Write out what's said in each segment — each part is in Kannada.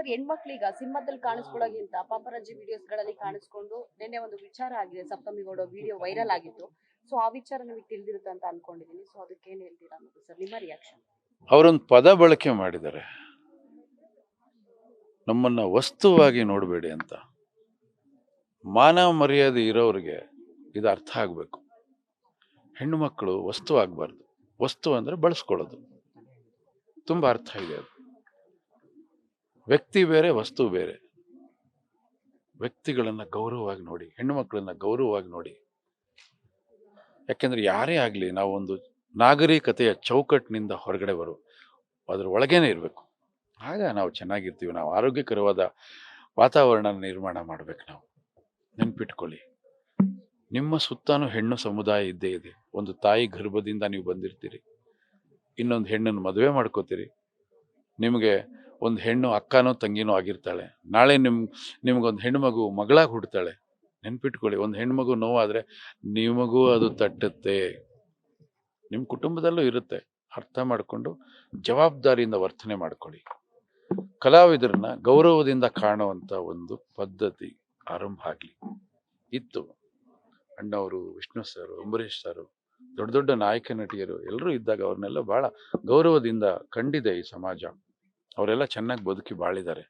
ಸರ್ ಹೆಣ್ಮಕ್ಳೀಗ ಸಿನಿಮಾದಲ್ಲಿ ಕಾಣಿಸ್ಕೊಳ್ಳೋಗಿಂತ ಪಾಪರಾಜಿ ವಿಡಿಯೋಸ್ಗಳಲ್ಲಿ ಕಾಣಿಸ್ಕೊಂಡು ನಿನ್ನೆ ಒಂದು ವಿಚಾರ ಆಗಿದೆ, ಸಪ್ತಮಿ ಗೌಡ ವಿಡಿಯೋ ವೈರಲ್ ಆಗಿತ್ತು. ಸೊ ಆ ವಿಚಾರ ನಿಮಗೆ ತಿಳಿದಿರುತ್ತೆ ಅಂತ ಅನ್ಕೊಂಡಿದ್ದೀನಿ. ಸೊ ಅದಕ್ಕೆ ಏನ್ ಹೇಳ್ತೀರಾ ಅನ್ನೋದು ಸರ್ ನಿಮ್ಮ ರಿಯಾಕ್ಷನ್. ಅವರೊಂದು ಪದ ಬಳಕೆ ಮಾಡಿದ್ದಾರೆ, ನಮ್ಮನ್ನ ವಸ್ತುವಾಗಿ ನೋಡಬೇಡಿ ಅಂತ. ಮಾನವ ಮರ್ಯಾದೆ ಇರೋರಿಗೆ ಇದು ಅರ್ಥ ಆಗಬೇಕು. ಹೆಣ್ಣು ಮಕ್ಕಳು ವಸ್ತು ಆಗಬಾರ್ದು. ವಸ್ತು ಅಂದ್ರೆ ಬಳಸ್ಕೊಳ್ಳೋದು. ತುಂಬಾ ಅರ್ಥ ಇದೆ ಅದು. ವ್ಯಕ್ತಿ ಬೇರೆ, ವಸ್ತು ಬೇರೆ. ವ್ಯಕ್ತಿಗಳನ್ನ ಗೌರವವಾಗಿ ನೋಡಿ, ಹೆಣ್ಣು ಮಕ್ಕಳನ್ನ ಗೌರವವಾಗಿ ನೋಡಿ. ಯಾಕೆಂದ್ರೆ ಯಾರೇ ಆಗ್ಲಿ, ನಾವು ಒಂದು ನಾಗರಿಕತೆಯ ಚೌಕಟ್ಟಿನಿಂದ ಹೊರಗಡೆ ಅದ್ರ ಒಳಗೇನೆ ಇರಬೇಕು. ಆಗ ನಾವು ಚೆನ್ನಾಗಿರ್ತೀವಿ. ನಾವು ಆರೋಗ್ಯಕರವಾದ ವಾತಾವರಣ ನಿರ್ಮಾಣ ಮಾಡ್ಬೇಕು. ನಾವು ನೆನ್ಪಿಟ್ಕೊಳ್ಳಿ, ನಿಮ್ಮ ಸುತ್ತಾನು ಹೆಣ್ಣು ಸಮುದಾಯ ಇದ್ದೇ ಇದೆ. ಒಂದು ತಾಯಿ ಗರ್ಭದಿಂದ ನೀವು ಬಂದಿರ್ತೀರಿ, ಇನ್ನೊಂದು ಹೆಣ್ಣನ್ನು ಮದುವೆ ಮಾಡ್ಕೋತೀರಿ. ನಿಮಗೆ ಒಂದು ಹೆಣ್ಣು ಅಕ್ಕನೋ ತಂಗಿನೋ ಆಗಿರ್ತಾಳೆ. ನಾಳೆ ನಿಮ್ಗೊಂದು ಹೆಣ್ಣು ಮಗು ಮಗಳಾಗಿ ಹುಡ್ತಾಳೆ. ನೆನ್ಪಿಟ್ಕೊಳ್ಳಿ, ಒಂದು ಹೆಣ್ಣು ಮಗು ನೋವಾದ್ರೆ ನಿಮಗೂ ಅದು ತಟ್ಟುತ್ತೆ, ನಿಮ್ಮ ಕುಟುಂಬದಲ್ಲೂ ಇರುತ್ತೆ. ಅರ್ಥ ಮಾಡಿಕೊಂಡು ಜವಾಬ್ದಾರಿಯಿಂದ ವರ್ತನೆ ಮಾಡ್ಕೊಳ್ಳಿ. ಕಲಾವಿದರನ್ನ ಗೌರವದಿಂದ ಕಾಣುವಂತ ಒಂದು ಪದ್ಧತಿ ಆರಂಭ ಆಗ್ಲಿ. ಇತ್ತು ಅಣ್ಣವರು, ವಿಷ್ಣು ಸರ್, ಅಂಬರೀಷ್ ಸರ್, ದೊಡ್ಡ ದೊಡ್ಡ ನಾಯಕ ನಟಿಯರು ಎಲ್ಲರೂ ಇದ್ದಾಗ ಅವ್ರನ್ನೆಲ್ಲ ಬಹಳ ಗೌರವದಿಂದ ಕಂಡಿದೆ ಈ ಸಮಾಜ. ಅವರೆಲ್ಲ ಚೆನ್ನಾಗಿ ಬದುಕಿ ಬಾಳಿದ್ದಾರೆ.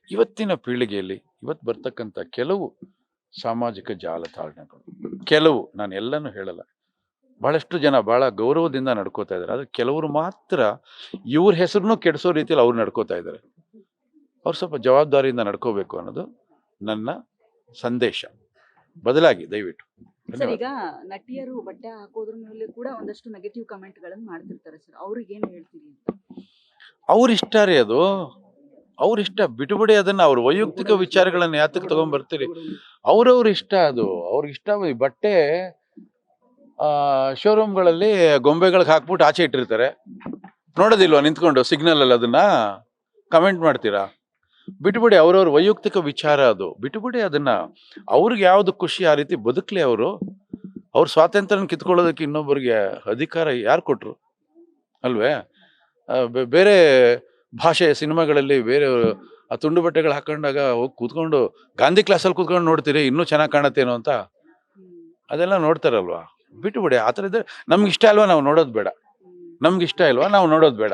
ಇವತ್ತಿನ ಪೀಳಿಗೆಯಲ್ಲಿ ಇವತ್ತು ಬರ್ತಕ್ಕಂಥ ಕೆಲವು ಸಾಮಾಜಿಕ ಜಾಲತಾಣಗಳು, ಕೆಲವು, ನಾನು ಎಲ್ಲನೂ ಹೇಳಲ್ಲ, ಬಹಳಷ್ಟು ಜನ ಬಹಳ ಗೌರವದಿಂದ ನಡ್ಕೋತಾ ಇದ್ದಾರೆ. ಆದ್ರೆ ಕೆಲವರು ಮಾತ್ರ ಇವ್ರ ಹೆಸರನ್ನು ಕೆಡಿಸೋ ರೀತಿಯಲ್ಲಿ ಅವ್ರು ನಡ್ಕೋತಾ ಇದ್ದಾರೆ. ಅವ್ರು ಸ್ವಲ್ಪ ಜವಾಬ್ದಾರಿಯಿಂದ ನಡ್ಕೋಬೇಕು ಅನ್ನೋದು ನನ್ನ ಸಂದೇಶ. ಬದಲಾಗಿ ದಯವಿಟ್ಟು. ಸರ್, ಈಗ ನಟಿಯರು ಬಟ್ಟೆ ಹಾಕೋದ್ರ ಮೇಲೆ ಕೂಡ ಒಂದಷ್ಟು ನೆಗೆಟಿವ್ ಕಮೆಂಟ್ ಗಳನ್ನು ಮಾಡ್ತಿರ್ತಾರೆ ಸರ್, ಅವ್ರಿಗೆ ಏನ್ ಹೇಳ್ತೀರಿ ಅಂತ? ಅವ್ರ ಇಷ್ಟ ರೀ ಅದು, ಅವ್ರ ಇಷ್ಟ. ಬಿಟ್ಟುಬಿಡಿ ಅದನ್ನ. ಅವ್ರ ವೈಯಕ್ತಿಕ ವಿಚಾರಗಳನ್ನ ಯಾತಕ್ಕೆ ತಗೊಂಡ್ಬರ್ತೀರಿ? ಅವ್ರವ್ರ ಇಷ್ಟ ಅದು. ಅವ್ರಿಗೆ ಇಷ್ಟ. ಬಟ್ಟೆ ಶೋರೂಮ್ಗಳಲ್ಲಿ ಗೊಂಬೆಗಳಿಗೆ ಹಾಕ್ಬಿಟ್ಟು ಆಚೆ ಇಟ್ಟಿರ್ತಾರೆ. ನೋಡೋದಿಲ್ವಾ ನಿಂತ್ಕೊಂಡು ಸಿಗ್ನಲ್ ಅಲ್ಲಿ? ಅದನ್ನ ಕಮೆಂಟ್ ಮಾಡ್ತೀರಾ? ಬಿಟ್ಬಿಡಿ. ಅವ್ರವ್ರ ವೈಯಕ್ತಿಕ ವಿಚಾರ ಅದು. ಬಿಟ್ಬಿಡಿ ಅದನ್ನ. ಅವ್ರಿಗೆ ಯಾವ್ದು ಖುಷಿ ಆ ರೀತಿ ಬದುಕ್ಲಿ. ಅವ್ರ ಸ್ವಾತಂತ್ರ್ಯನ ಕಿತ್ಕೊಳ್ಳೋದಕ್ಕೆ ಇನ್ನೊಬ್ಬರಿಗೆ ಅಧಿಕಾರ ಯಾರು ಕೊಟ್ರು? ಅಲ್ವೇ? ಬೇರೆ ಭಾಷೆಯ ಸಿನಿಮಾಗಳಲ್ಲಿ ಬೇರೆ ಆ ತುಂಡು ಬಟ್ಟೆಗಳು ಹಾಕೊಂಡಾಗ ಹೋಗಿ ಕೂತ್ಕೊಂಡು ಗಾಂಧಿ ಕ್ಲಾಸಲ್ಲಿ ಕೂತ್ಕೊಂಡು ನೋಡ್ತೀರಿ, ಇನ್ನೂ ಚೆನ್ನಾಗಿ ಕಾಣತ್ತೇನೋ ಅಂತ. ಅದೆಲ್ಲ ನೋಡ್ತಾರಲ್ವಾ? ಬಿಟ್ಟುಬಿಡಿ. ಆ ಥರ ಇದ್ರೆ ನಮ್ಗೆ ಇಷ್ಟ ಅಲ್ವಾ ನಾವು ನೋಡೋದು ಬೇಡ. ನಮ್ಗೆ ಇಷ್ಟ ಇಲ್ವಾ ನಾವು ನೋಡೋದು ಬೇಡ.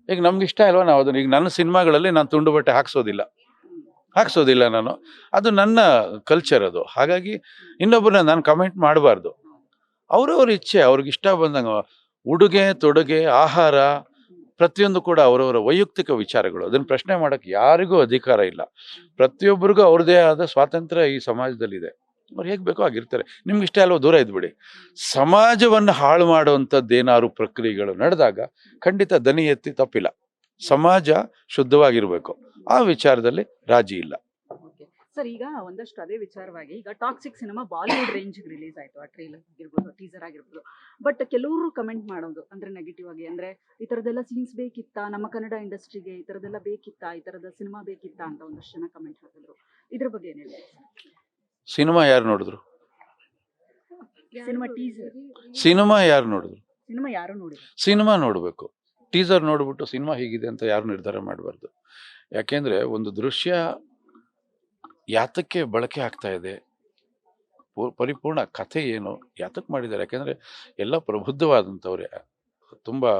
ಈಗ ನಮ್ಗೆ ಇಷ್ಟ ಇಲ್ವಾ ನಾವು ಅದನ್ನ, ಈಗ ನನ್ನ ಸಿನಿಮಾಗಳಲ್ಲಿ ನಾನು ತುಂಡು ಬಟ್ಟೆ ಹಾಕ್ಸೋದಿಲ್ಲ ನಾನು. ಅದು ನನ್ನ ಕಲ್ಚರ್ ಅದು. ಹಾಗಾಗಿ ಇನ್ನೊಬ್ಬರನ್ನ ನಾನು ಕಮೆಂಟ್ ಮಾಡಬಾರ್ದು. ಅವ್ರವ್ರ ಇಚ್ಛೆ, ಅವ್ರಿಗೆ ಇಷ್ಟ ಬಂದಂಗ ಉಡುಗೆ ತೊಡುಗೆ, ಆಹಾರ, ಪ್ರತಿಯೊಂದು ಕೂಡ ಅವರವರ ವೈಯಕ್ತಿಕ ವಿಚಾರಗಳು. ಅದನ್ನ ಪ್ರಶ್ನೆ ಮಾಡಕ್ ಯಾರಿಗೂ ಅಧಿಕಾರ ಇಲ್ಲ. ಪ್ರತಿಯೊಬ್ಬರಿಗೂ ಅವ್ರದೇ ಆದ ಸ್ವಾತಂತ್ರ್ಯ ಈ ಸಮಾಜದಲ್ಲಿದೆ. ಅವ್ರು ಹೇಗ್ ಬೇಕೋ ಆಗಿರ್ತಾರೆ. ನಿಮ್ಗೆ ಇಷ್ಟ ಅಲ್ವೋ ದೂರ ಇದ್ಬಿಡಿ. ಸಮಾಜವನ್ನು ಹಾಳು ಮಾಡುವಂಥದ್ದೇನಾದ್ರು ಪ್ರಕ್ರಿಯೆಗಳು ನಡೆದಾಗ ಖಂಡಿತ ದನಿ ಎತ್ತಿ ತಪ್ಪಿಲ್ಲ. ಸಮಾಜ ಶುದ್ಧವಾಗಿರ್ಬೇಕು. ಆ ವಿಚಾರದಲ್ಲಿ ರಾಜಿ ಇಲ್ಲ. ಸರ್, ಈಗ ಒಂದಷ್ಟು ಅದೇ ವಿಚಾರವಾಗಿ, ಈಗ toxic cinema Bollywood range release ಆಯ್ತು. ಆ ಟ್ರೈಲರ್ ಆಗಿರ್ಬೋದು, ಟೀಸರ್ ಆಗಿರ್ಬೋದು. ಬಟ್ ಕೆಲವರು ಕಮೆಂಟ್ ಮಾಡೋದು ಅಂದ್ರೆ ನೆಗೆಟಿವ್ ಆಗಿ, ಅಂದ್ರೆ ಈ ತರದೆಲ್ಲ ಸೀನ್ಸ್ ಬೇಕಿತ್ತಾ, ನಮ್ಮ ಕನ್ನಡ ಇಂಡಸ್ಟ್ರಿಗೆ ಈ ತರದೆಲ್ಲ ಬೇಕಿತ್ತಾ, ಈ ತರದ ಸಿನಿಮಾ ಬೇಕಿತ್ತಾ ಅಂತ ಒಂದಷ್ಟು ಜನ ಕಮೆಂಟ್ ಹಾಕಿದ್ರು. ಇದ್ರ ಬಗ್ಗೆ ಏನ್ ಹೇಳಿ? ಸಿನಿಮಾ ಯಾರು ನೋಡಿದ್ರು? Cinema teaser. ಸಿನಿಮಾ ಯಾರು ನೋಡಿದ್ರು? ಸಿನಿಮಾ ಯಾರು ನೋಡಿ? ಸಿನಿಮಾ ನೋಡ್ಬೇಕು. ಟೀಸರ್ ನೋಡ್ಬಿಟ್ಟು ಸಿನಿಮಾ ಹೀಗಿದೆ ಅಂತ ಯಾರು ನಿರ್ಧಾರ ಮಾಡಬಾರ್ದು. ಯಾಕೆಂದ್ರೆ ಒಂದು ದೃಶ್ಯ ಯಾತಕ್ಕೆ ಬಳಕೆ ಆಗ್ತಾ ಇದೆ, ಪರಿಪೂರ್ಣ ಕಥೆ ಏನು, ಯಾತಕ್ಕೆ ಮಾಡಿದ್ದಾರೆ? ಯಾಕೆಂದ್ರೆ ಎಲ್ಲ ಪ್ರಬುದ್ಧವಾದಂಥವ್ರೆ. ತುಂಬಾ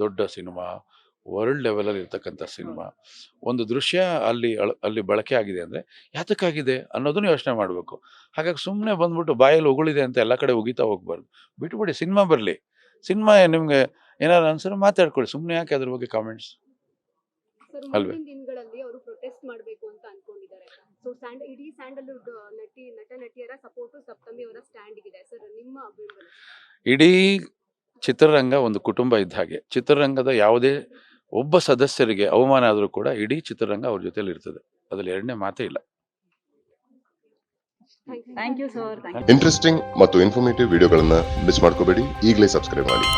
ದೊಡ್ಡ ಸಿನಿಮಾ, ವರ್ಲ್ಡ್ ಲೆವೆಲಲ್ಲಿ ಇರ್ತಕ್ಕಂಥ ಸಿನಿಮಾ. ಒಂದು ದೃಶ್ಯ ಅಲ್ಲಿ ಬಳಕೆ ಆಗಿದೆ ಅಂದ್ರೆ ಯಾತಕ್ಕಾಗಿದೆ ಅನ್ನೋದನ್ನ ಯೋಚನೆ ಮಾಡ್ಬೇಕು. ಹಾಗಾಗಿ ಸುಮ್ಮನೆ ಬಂದ್ಬಿಟ್ಟು ಬಾಯಲ್ಲಿ ಉಗುಳಿದೆ ಅಂತ ಎಲ್ಲ ಕಡೆ ಉಗಿತಾ ಹೋಗ್ಬಾರ್ದು. ಬಿಟ್ಬಿಡಿ, ಸಿನಿಮಾ ಬರ್ಲಿ. ಸಿನಿಮಾ ನಿಮ್ಗೆ ಏನಾದ್ರು ಅನ್ಸರು ಮಾತಾಡ್ಕೊಳ್ಳಿ. ಸುಮ್ಮನೆ ಯಾಕೆ ಅದ್ರ ಬಗ್ಗೆ ಕಾಮೆಂಟ್ಸ್? ಅಲ್ವೇ? ದಿನಗಳಲ್ಲಿ ಅವರು ಪ್ರೊಟೆಸ್ಟ್ ಮಾಡಬೇಕು ಅಂತ ಅನ್ಕೊಂಡಿದ್ದಾರೆ. ಸೊ ಇಡೀ ಸ್ಯಾಂಡಲ್ವುಡ್ ನಟ ನಟಿಯರ ಸಪೋರ್ಟ್ ಸಪ್ತಮಿ ಅವರ ಸ್ಟ್ಯಾಂಡ್ ಇದೆ ಸರ್, ನಿಮ್ಮ ಬೆಂಬಲ? ಇಡೀ ಚಿತ್ರರಂಗ ಒಂದು ಕುಟುಂಬ ಇದ್ದ ಹಾಗೆ. ಚಿತ್ರರಂಗದ ಯಾವುದೇ ಒಬ್ಬ ಸದಸ್ಯರಿಗೆ ಅವಮಾನ ಆದ್ರೂ ಕೂಡ ಇಡೀ ಚಿತ್ರರಂಗ ಅವ್ರ ಜೊತೆಲಿ ಇರ್ತದೆ. ಅದ್ರಲ್ಲಿ ಎರಡನೇ ಮಾತೇ ಇಲ್ಲ. Thank you sir. ಇಂಟ್ರೆಸ್ಟಿಂಗ್ ಮತ್ತು ಇನ್ಫಾರ್ಮೇಟಿವ್ ವಿಡಿಯೋಗಳನ್ನ ಮಿಸ್ ಮಾಡ್ಕೋಬೇಡಿ. ಈಗಲೇ ಸಬ್ಸ್ಕ್ರೈಬ್ ಮಾಡಿ.